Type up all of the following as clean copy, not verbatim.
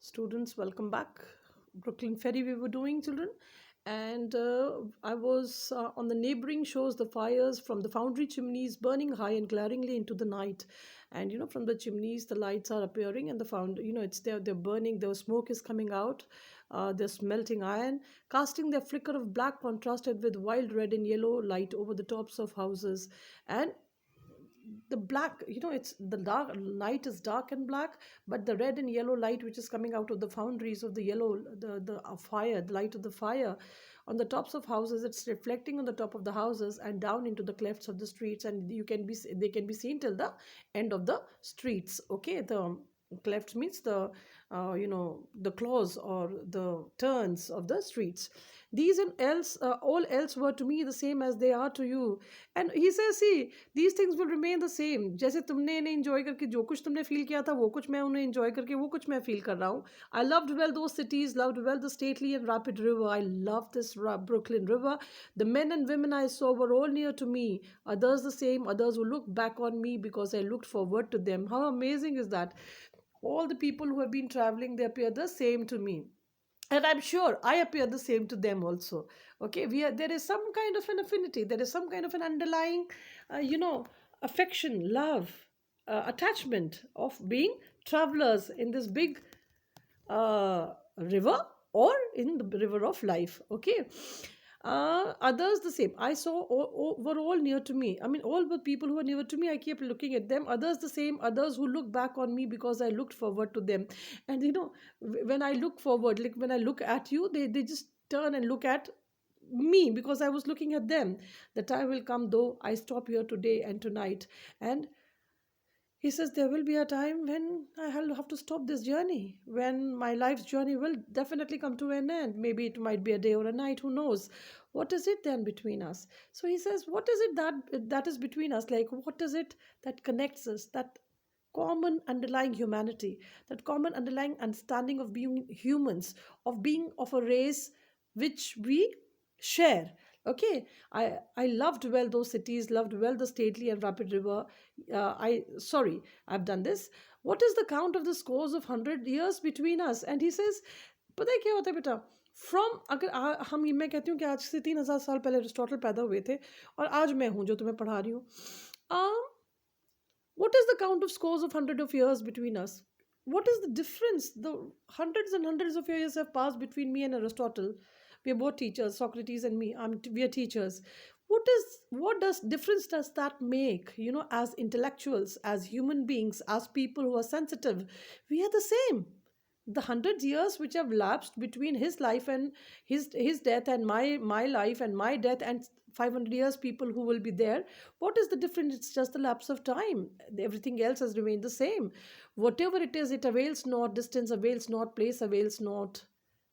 Students, welcome back. Brooklyn Ferry, we were doing, children. And I was on the neighboring shows, the fires from the foundry chimneys burning high and glaringly into the night. And, from the chimneys, the lights are appearing, and the it's there, they're burning, the smoke is coming out, they're smelting iron, casting their flicker of black contrasted with wild red and yellow light over the tops of houses. And the black, it's the dark light is dark and black, but the red and yellow light which is coming out of the foundries of the yellow, the fire, the light of the fire on the tops of houses, it's reflecting on the top of the houses and down into the clefts of the streets, and they can be seen till the end of the streets. Okay, the cleft means the claws or the turns of the streets. These and else, all else were to me the same as they are to you. And he says, see, these things will remain the same. जैसे तुमने इन्हें enjoy करके जो कुछ तुमने feel किया था, वो कुछ मैं उन्हें enjoy करके वो कुछ मैं feel कर रहा हूँ. I loved well those cities, loved well the stately and rapid river. I loved this Brooklyn River. The men and women I saw were all near to me. Others the same, others who looked back on me because I looked forward to them. How amazing is that? All the people who have been traveling, they appear the same to me, and I'm sure I appear the same to them also. Okay, there is some kind of an affinity, there is some kind of an underlying affection, love, attachment of being travelers in this big river, or in the river of life. Okay, others the same I saw, were all near to me. I mean, all the people who were near to me, I kept looking at them. Others the same, others who look back on me because I looked forward to them. And when I look forward, like when I look at you, they just turn and look at me because I was looking at them. The time will come, though I stop here today and tonight, and he says there will be a time when I will have to stop this journey, when my life's journey will definitely come to an end. Maybe it might be a day or a night, who knows? What is it then between us? So he says, what is it that is between us? Like, what is it that connects us? That common underlying humanity, that common underlying understanding of being humans, of being of a race which we share. Okay, I loved well those cities, loved well the stately and rapid river. I've done this. What is the count of the scores of 100 years between us? And he says, पता है क्या होता है बेटा? From अगर मैं कहती हूँ कि आज से 3000 साल पहले अरिस्टोटल पैदा हुए थे, और आज मैं हूँ जो तुम्हें पढ़ा रही हूँ. What is the count of scores of 100 of years between us? What is the difference? The hundreds and hundreds of years have passed between me and Aristotle. We are both teachers, Socrates and me. We are teachers. What does difference does that make? As intellectuals, as human beings, as people who are sensitive, we are the same. The 100 years which have lapsed between his life and his death, and my life and my death, and 500 years people who will be there, what is the difference? It's just the lapse of time. Everything else has remained the same. Whatever it is, it avails not. Distance avails not. Place avails not.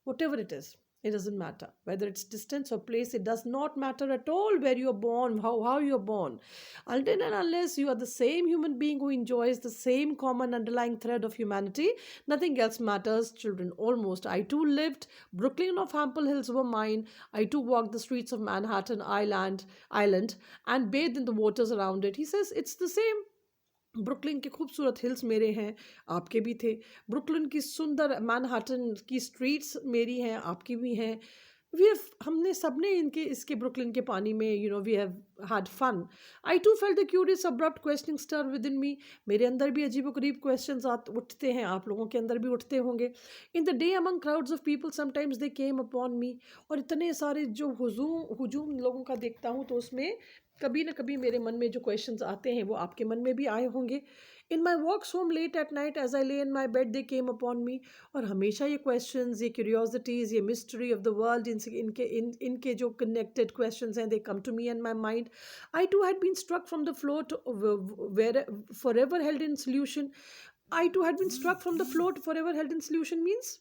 Whatever it is, it doesn't matter whether it's distance or place. It does not matter at all where you're born, how you're born, until and unless you are the same human being who enjoys the same common underlying thread of humanity. Nothing else matters, children. Almost. I too lived. Brooklyn of Ample Hills were mine. I too walked the streets of Manhattan Island and bathed in the waters around it. He says it's the same. Brooklyn के खूबसूरत hills मेरे हैं, आपके भी थे. Brooklyn की सुंदर Manhattan की स्ट्रीट्स मेरी हैं, आपकी भी हैं. हमने सबने इनके इसके ब्रुकलिन के पानी में we have had fun. I too felt the curious abrupt questioning stir within me. मेरे अंदर भी अजीबोगरीब क्वेश्चंस उठते हैं, आप लोगों के अंदर भी उठते होंगे. In the day among crowds of people sometimes they came upon मी. और इतने सारे जो हुजूम लोगों का देखता हूँ, तो उसमें कभी ना कभी मेरे मन में जो क्वेश्चंस आते हैं वो आपके मन में भी आए होंगे. In my walks home late at night as I lay in my bed they came upon मी. और हमेशा ये क्वेश्चंस, ये क्यूरियोसिटीज़, ये मिस्ट्री ऑफ द वर्ल्ड, इनके जो कनेक्टेड क्वेश्चंस हैं, they come to me and my mind. I too had been struck from the float where for ever held in solution. I too had been struck from the float for ever held in solution means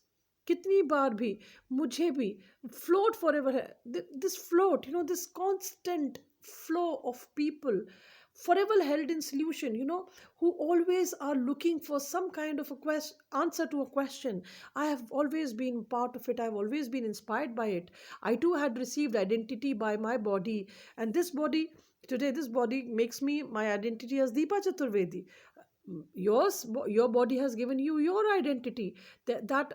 कितनी बार भी मुझे भी float for ever, this float, this constant flow of people forever held in solution, who always are looking for some kind of answer to a question. I have always been part of it. I've always been inspired by it. I too had received identity by my body, and this body today, this body makes me my identity as Deepa Chaturvedi. Your body has given you your identity. That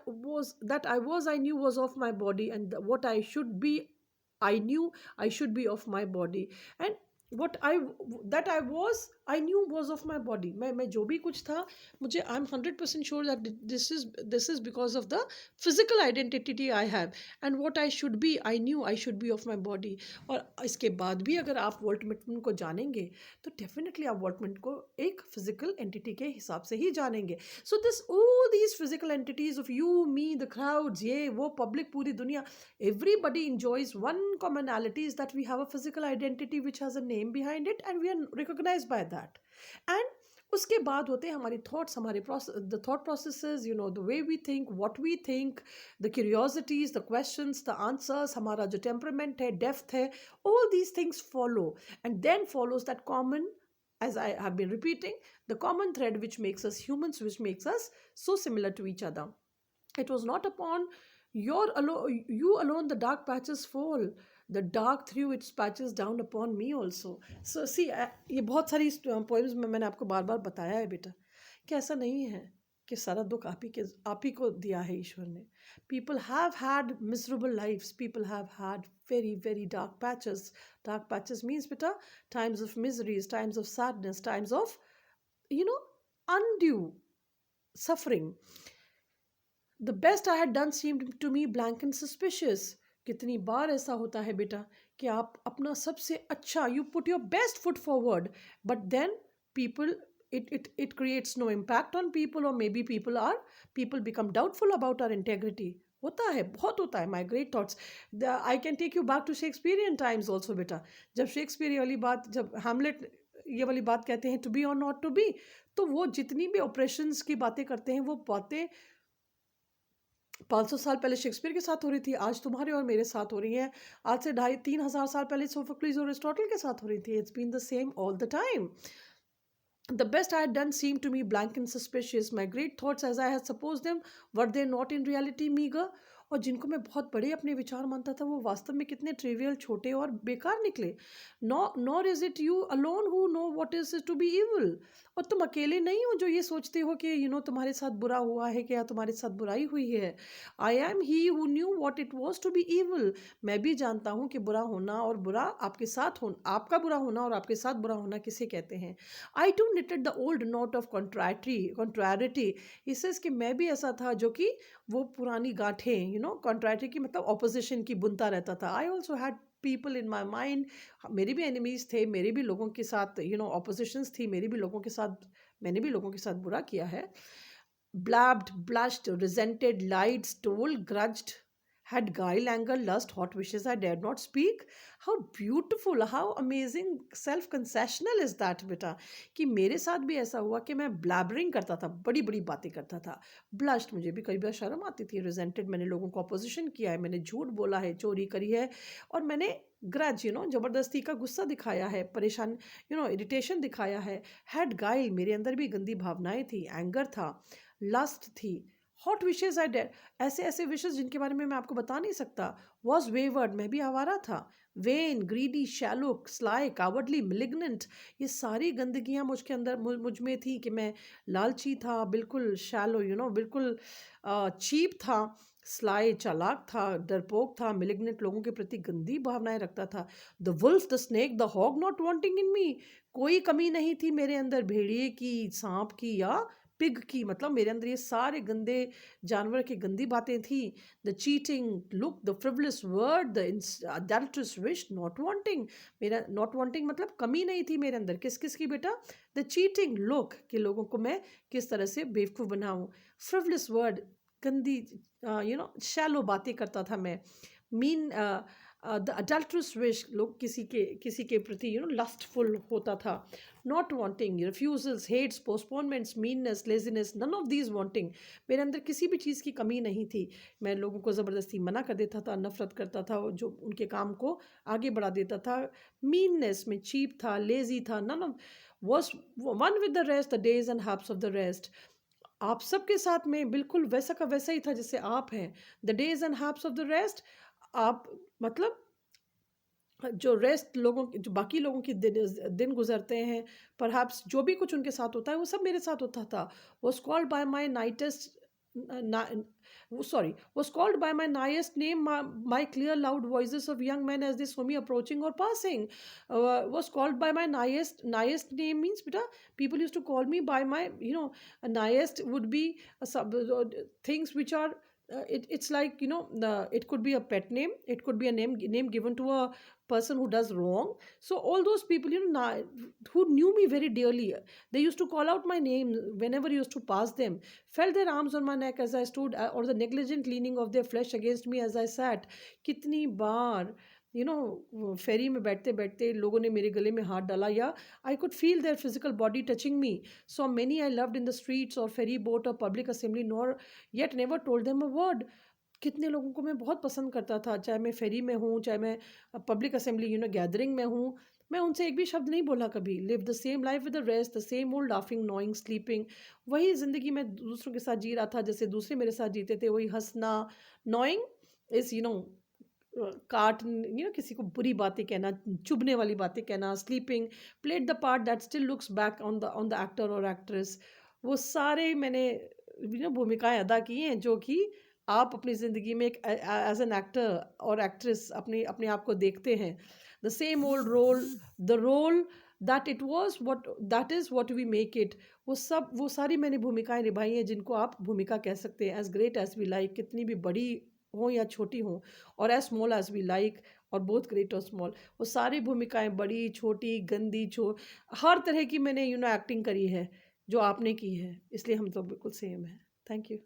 I was, I knew was of my body, and what I should be, I knew I should be of my body. And what I that I was, I knew was of my body. मैं जो भी कुछ था, मुझे, I'm 100% sure that this is because of the physical identity I have. And what I should be, I knew I should be of my body. और इसके बाद भी अगर आप वॉल्ट विटमन को जानेंगे, तो डेफिनेटली आप वॉल्ट विटमन को एक फिजिकल एंटिटी के हिसाब से ही जानेंगे. So this all these physical entities of you, me, the crowds, ये वो पब्लिक, पूरी दुनिया, everybody enjoys one commonality, is that we have a physical identity which has a name behind it, and we are recognized by that. And उसके बाद होते हैं हमारी thoughts, हमारे the thought processes, you know, the way we think, what we think, the curiosities, the questions, the answers, हमारा जो temperament है, depth है, all these things follow. And then follows that common, as I have been repeating, the common thread which makes us humans, which makes us so similar to each other. It was not upon you alone the dark patches fall. The dark threw its patches down upon me also. So see, ये बहुत सारी poems में मैंने आपको बार बार बताया है बेटा, कि ऐसा नहीं है कि सारा दुख आप ही को दिया है ईश्वर ने. People have had miserable lives. People have had very, very dark patches. Dark patches means beta, times of miseries, times of sadness, times of, you know, undue suffering. The best I had done seemed to me blank and suspicious. कितनी बार ऐसा होता है बेटा कि आप अपना सबसे अच्छा, you put your best foot forward, but then people, it creates no impact on people, or maybe people become doubtful about our integrity. होता है, बहुत होता है. My great thoughts, I can take you back to Shakespearean times also बेटा. जब Shakespeare वाली बात, जब हैमलेट ये वाली बात कहते हैं, टू बी और नॉट टू बी, तो वो जितनी भी ऑपरेशंस की बातें करते हैं, वो बातें 500 साल पहले शेक्सपियर के साथ हो रही थी, आज तुम्हारे और मेरे साथ हो रही हैं. आज से 2,500-3,000 साल पहले सोफोक्लिस और एरिस्टोटल के साथ हो रही थी. It's been the same all the time. The best I had done seemed to me blank and suspicious. My great thoughts, as I had supposed them, were they not in reality meager? और जिनको मैं बहुत बड़े अपने विचार मानता था, वो वास्तव में कितने ट्रिवियल, छोटे और बेकार निकले. Nor is it you alone who know what is to be evil. और तुम अकेले नहीं हो जो ये सोचते हो कि तुम्हारे साथ बुरा हुआ है, क्या तुम्हारे साथ बुराई हुई है. I am he who knew what it was to be evil. मैं भी जानता हूँ कि बुरा होना और बुरा आपके साथ हो, आपका बुरा होना और आपके साथ बुरा होना किसे कहते हैं. आई to knitted the old knot of contrariety. He says कि मैं भी ऐसा था जो कि वो पुरानी गांठें, contrariety की मतलब opposition की बुनता रहता था. I also had people in my mind. मेरे भी enemies थे, मेरे भी लोगों के साथ oppositions थी, मेरे भी लोगों के साथ, मैंने भी लोगों के साथ बुरा किया है. Blabbed, blushed, resented, lied, stole, grudged, had guile, anger, lust, hot wishes I dared not speak. How beautiful, how amazing self-concessional is that बेटा, कि मेरे साथ भी ऐसा हुआ कि मैं ब्लैबरिंग करता था, बड़ी बड़ी बातें करता था. ब्लश्ड, मुझे भी कई बार शर्म आती थी. रिजेंटेड, मैंने लोगों को अपोजिशन किया है, मैंने झूठ बोला है, चोरी करी है. और मैंने ग्रज, ज़बरदस्ती का गुस्सा दिखाया है, परेशान, इरिटेशन दिखाया है. हैड गाइल, मेरे अंदर भी गंदी भावनाएं थी. एंगर था, लस्ट थी. हॉट विशेज आई डेड, ऐसे ऐसे विशेज जिनके बारे में मैं आपको बता नहीं सकता. वॉज वेवर्ड, मैं भी आवारा था. When, greedy, shallow, sly, cowardly, malignant, ये सारी गंदगियाँ मुझके अंदर, मुझ में थी. कि मैं लालची था, बिल्कुल शैलो, बिल्कुल चीप था. स्लाई, चालाक था, डरपोक था. मिलिग्नेंट, लोगों के प्रति गंदी भावनाएं रखता था. The wolf, the snake, the hog, not wanting in me, कोई कमी नहीं थी मेरे अंदर. भेड़िए की, सांप की या पिग की, मतलब मेरे अंदर ये सारे गंदे जानवर की गंदी बातें थी. The cheating look, the frivolous word, the adulterous wish, not wanting, मेरा नॉट वांटिंग मतलब कमी नहीं थी मेरे अंदर. किस किस की बेटा? द चीटिंग लुक, कि लोगों को मैं किस तरह से बेवकूफ़ बनाऊं. फ्रिवलस वर्ड, गंदी, शैलो बातें करता था मैं. मीन, द अडल्टरस विश, लोग किसी के प्रति लस्टफुल होता था. Not wanting, refusals, hates, postponements, meanness, laziness, none of these wanting, मेरे अंदर किसी भी चीज़ की कमी नहीं थी. मैं लोगों को ज़बरदस्ती मना कर देता था, नफरत करता था, जो उनके काम को आगे बढ़ा देता था. मीननेस में चीप था, लेजी था. None of was one with the rest, the days and haps of the rest. आप सबके साथ में बिल्कुल वैसा का वैसा ही था जैसे आप हैं. The days and haps of the rest, आप मतलब जो रेस्ट लोगों जो बाकी लोगों के दिन गुजरते हैं, परहैप्स जो भी कुछ उनके साथ होता है वो सब मेरे साथ होता था। Was called by my nicest sorry, was called by my nice name, my clear loud voices of young men as they saw me approaching or passing. Was called by my nice name means beta, people used to call me by my, nice would be things which are it's like, it could be a pet name, it could be a name given to a person who does wrong. So all those people, who knew me very dearly, they used to call out my name whenever I used to pass them, felt their arms on my neck as I stood, or the negligent leaning of their flesh against me as I sat. कितनी बार, फेरी में बैठते बैठते लोगों ने मेरे गले में हाथ डाला, या I could feel their physical body touching me. So many I loved in the streets or ferry boat or public assembly, nor yet never told them a word. कितने लोगों को मैं बहुत पसंद करता था, चाहे मैं फेरी में हूँ, चाहे मैं पब्लिक असेंबली गैदरिंग में हूँ, मैं उनसे एक भी शब्द नहीं बोला कभी. Live the same life with the rest, the same old laughing knowing sleeping. वही ज़िंदगी मैं दूसरों के साथ जी रहा था जैसे दूसरे मेरे साथ जीते थे. वही हंसना. नोइंग इज़ काट, किसी को बुरी बातें कहना, चुभने वाली बातें कहना. Sleeping, played the part that still looks back on the actor और एक्ट्रेस. वो सारे मैंने भूमिकाएं अदा की हैं जो कि आप अपनी ज़िंदगी में एक एज एन एक्टर और एक्ट्रेस अपने अपने आप को देखते हैं. The same old role, the role that it was what that is what we make it. वो सारी मैंने भूमिकाएं निभाई हैं जिनको आप भूमिका कह सकते हैं. As great as we like, कितनी भी बड़ी हो या छोटी हो, और as small as we like, और बोथ ग्रेट और स्मॉल. वो सारी भूमिकाएं बड़ी छोटी गंदी हर तरह की मैंने एक्टिंग करी है जो आपने की है. इसलिए हम तो बिल्कुल सेम है. Thank you.